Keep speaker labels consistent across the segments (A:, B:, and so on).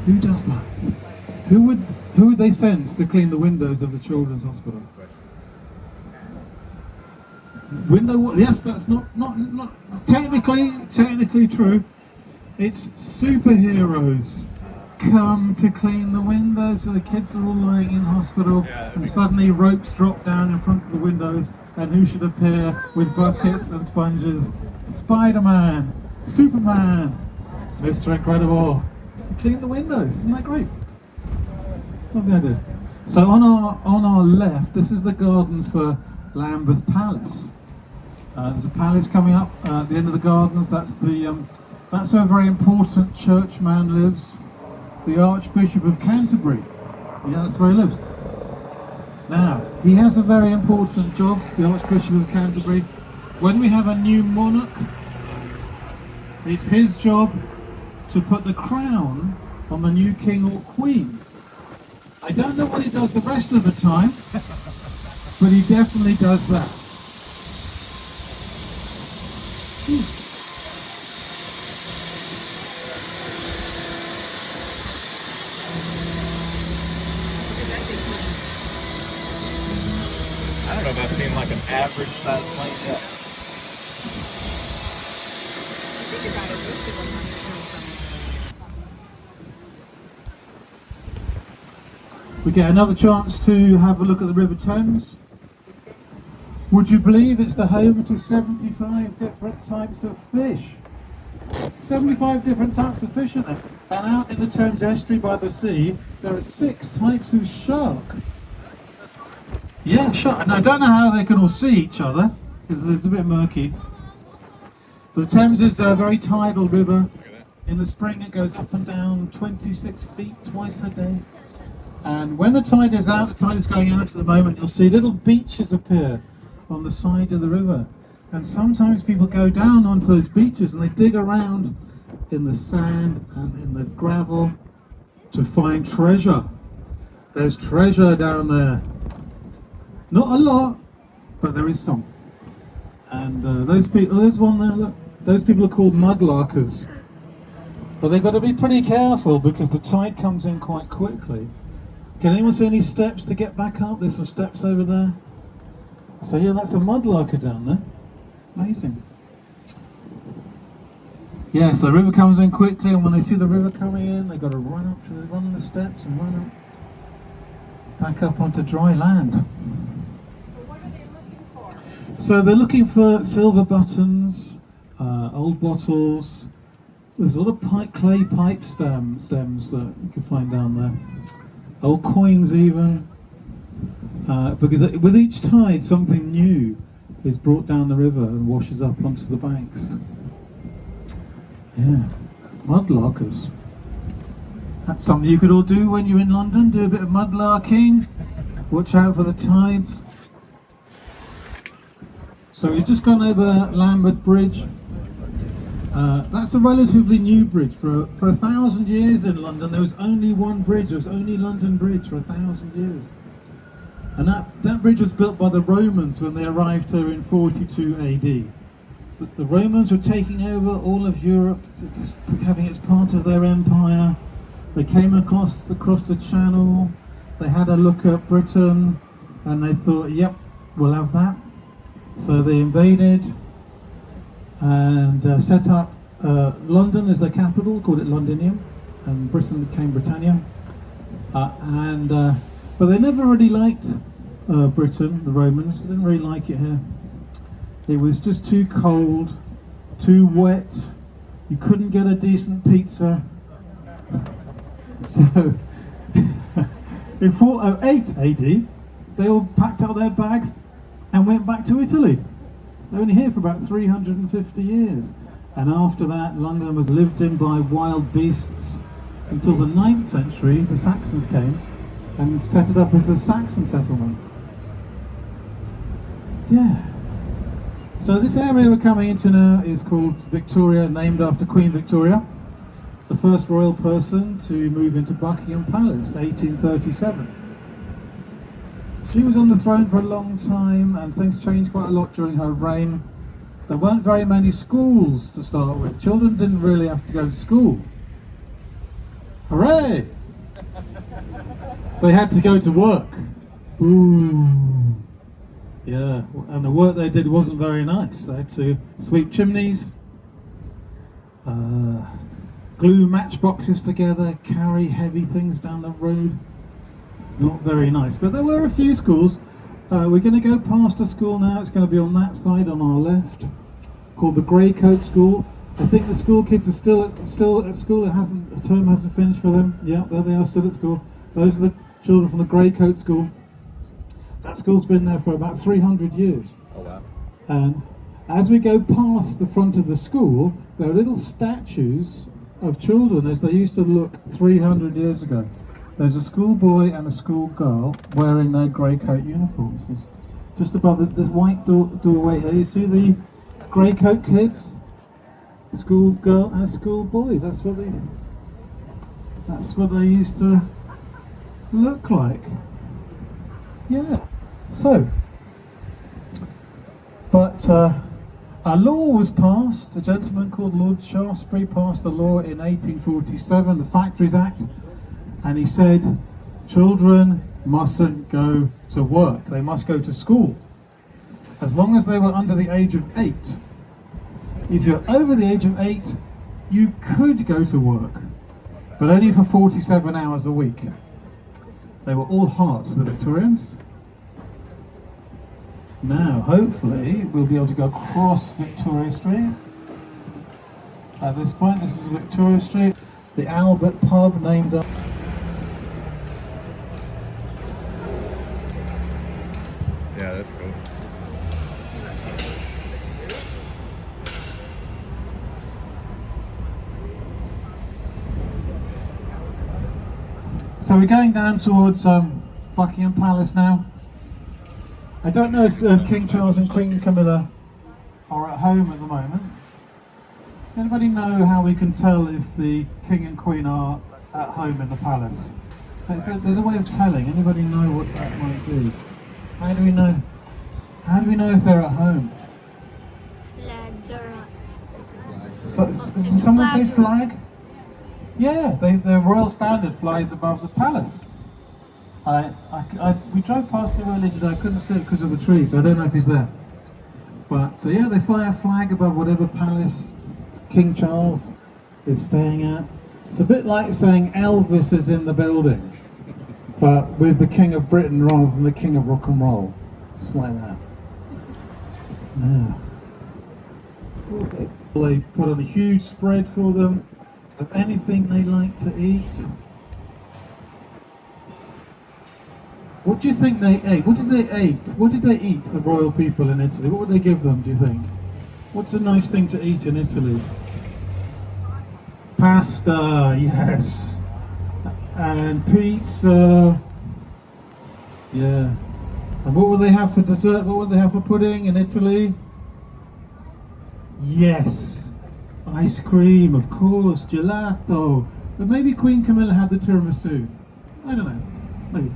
A: Who does that? Who would they send to clean the windows of the children's hospital? Yes, that's not technically true. It's superheroes come to clean the windows, so the kids are all lying in hospital, and suddenly ropes drop down in front of the windows, and who should appear with buckets and sponges? Spider-Man, Superman, Mr. Incredible. Clean the windows. Isn't that great? Lovely idea. So on our left, this is the gardens for Lambeth Palace. There's a palace coming up at the end of the gardens. That's where a very important churchman lives, the Archbishop of Canterbury. Yeah, that's where he lives. Now, he has a very important job, the Archbishop of Canterbury. When we have a new monarch, it's his job to put the crown on the new king or queen. I don't know what he does the rest of the time, but he definitely does that.
B: I don't know if I've seen like an average size plane yet.
A: We get another chance to have a look at the River Thames. Would you believe it's the home to 75 different types of fish? 75 different types of fish in there. And out in the Thames estuary by the sea, there are 6 types of shark. Yeah, shark. And I don't know how they can all see each other, because it's a bit murky. The Thames is a very tidal river. In the spring it goes up and down 26 feet twice a day. And when the tide is out, the tide is going out at the moment, you'll see little beaches appear on the side of the river. And sometimes people go down onto those beaches and they dig around in the sand and in the gravel to find treasure. There's treasure down there. Not a lot, but there is some. And those people, there's one there, look. Those people are called mudlarkers. But they've got to be pretty careful because the tide comes in quite quickly. Can anyone see any steps to get back up? There's some steps over there. So yeah, that's a mudlarker down there. Amazing. Yeah, so the river comes in quickly, and when they see the river coming in, they've got to run the steps and run up, back up onto dry land.
C: So what are they looking for?
A: So they're looking for silver buttons, old bottles. There's a lot of clay pipe stems that you can find down there. Old coins even. Because with each tide something new is brought down the river and washes up onto the banks. Yeah, mudlarkers. That's something you could all do when you're in London, do a bit of mudlarking, watch out for the tides. So we've just gone over Lambeth Bridge. That's a relatively new bridge. For 1,000 years in London there was only one bridge, there was only London Bridge for 1,000 years. And that bridge was built by the Romans when they arrived here in 42 AD. The Romans were taking over all of Europe, having it as part of their empire. They came across the channel, they had a look at Britain, and they thought, yep, we'll have that. So they invaded and set up London as their capital, called it Londinium, and Britain became Britannia. But they never really liked Britain, the Romans. They didn't really like it here. It was just too cold, too wet. You couldn't get a decent pizza. So, in 408 AD, they all packed up their bags and went back to Italy. They were only here for about 350 years. And after that, London was lived in by wild beasts until the 9th century. The Saxons came and set it up as a Saxon settlement. Yeah. So this area we're coming into now is called Victoria, named after Queen Victoria, the first royal person to move into Buckingham Palace, 1837. She was on the throne for a long time, and things changed quite a lot during her reign. There weren't very many schools to start with. Children didn't really have to go to school. Hooray! Hey! They had to go to work. Ooh. Yeah, and the work they did wasn't very nice. They had to sweep chimneys, glue matchboxes together, carry heavy things down the road. Not very nice. But there were a few schools. We're going to go past a school now. It's going to be on that side on our left, called the Greycoat School. I think the school kids are still at school. The term hasn't finished for them. Yeah, there they are, still at school. Those are the children from the Greycoat School. That school's been there for about 300 years.
B: Oh wow.
A: And as we go past the front of the school, there are little statues of children as they used to look 300 years ago. There's a schoolboy and a schoolgirl wearing their Greycoat uniforms. There's just above this white doorway here, you see the Greycoat kids? Schoolgirl and a schoolboy. That's what they used to look like. Yeah. So, but a law was passed. A gentleman called Lord Shaftesbury passed a law in 1847, the Factories Act, and he said children mustn't go to work. They must go to school, as long as they were under the age of 8. If you're over the age of 8, you could go to work, but only for 47 hours a week. They were all hearts, the Victorians. Now, hopefully, we'll be able to go across Victoria Street. At this point, this is Victoria Street, the Albert pub named after.
B: Yeah, that's cool.
A: So we're going down towards Buckingham Palace now. I don't know if King Charles and Queen Camilla are at home at the moment. Anybody know how we can tell if the King and Queen are at home in the palace? There's a way of telling. Anybody know what that might be? How do we know? How do we know if they're at home?
C: Flags are up.
A: So, did someone say flag? Yeah, the royal standard flies above the palace. We drove past him earlier today. I couldn't see it because of the trees. So I don't know if he's there. But yeah, they fly a flag above whatever palace King Charles is staying at. It's a bit like saying Elvis is in the building, but with the King of Britain rather than the King of Rock and Roll. Just like that. Yeah. They put on a huge spread for them of anything they like to eat. What do you think they ate? What did they eat, the royal people in Italy? What would they give them, do you think? What's a nice thing to eat in Italy? Pasta, yes. And pizza. Yeah. And what would they have for dessert? What would they have for pudding in Italy? Yes. Ice cream, of course, gelato. But maybe Queen Camilla had the tiramisu. I don't know. Maybe.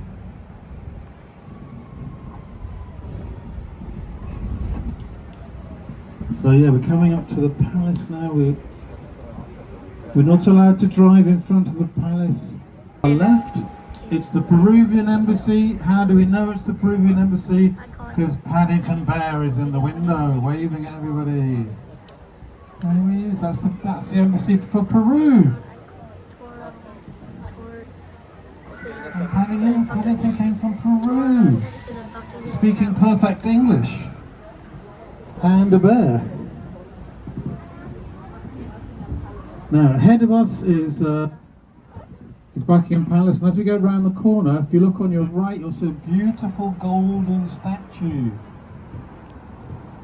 A: So yeah, we're coming up to the palace now. We're not allowed to drive in front of the palace. On the left, it's the Peruvian embassy. How do we know it's the Peruvian embassy? Because Paddington Bear is in the window, waving at everybody. There he is. That's the embassy for Peru. And Paddington came from Peru, speaking perfect English. And a bear. Now ahead of us is Buckingham Palace, and as we go around the corner, if you look on your right, you'll see a beautiful golden statue.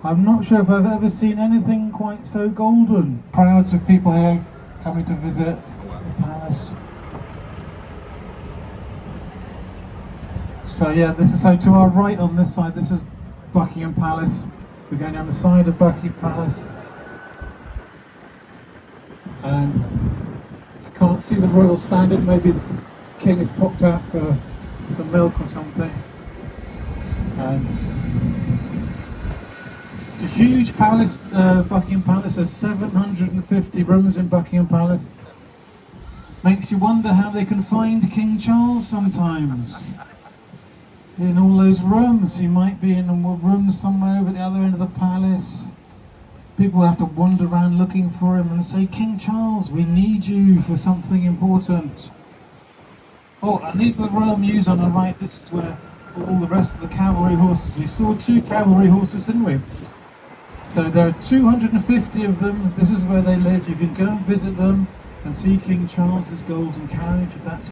A: I'm not sure if I've ever seen anything quite so golden. Crowds of people here coming to visit the palace. So yeah, so to our right on this side, this is Buckingham Palace. We're going down the side of Buckingham Palace, and you can't see the royal standard. Maybe the king has popped out for some milk or something. And it's a huge palace, Buckingham Palace. There's 750 rooms in Buckingham Palace. Makes you wonder how they can find King Charles sometimes. In all those rooms, he might be in a room somewhere over at the other end of the palace. People have to wander around looking for him and say, King Charles, we need you for something important. Oh, and these are the Royal Mews on the right. This is where all the rest of the cavalry horses. We saw 2 cavalry horses, didn't we? So there are 250 of them. This is where they live. You can go and visit them and see King Charles's golden carriage if that's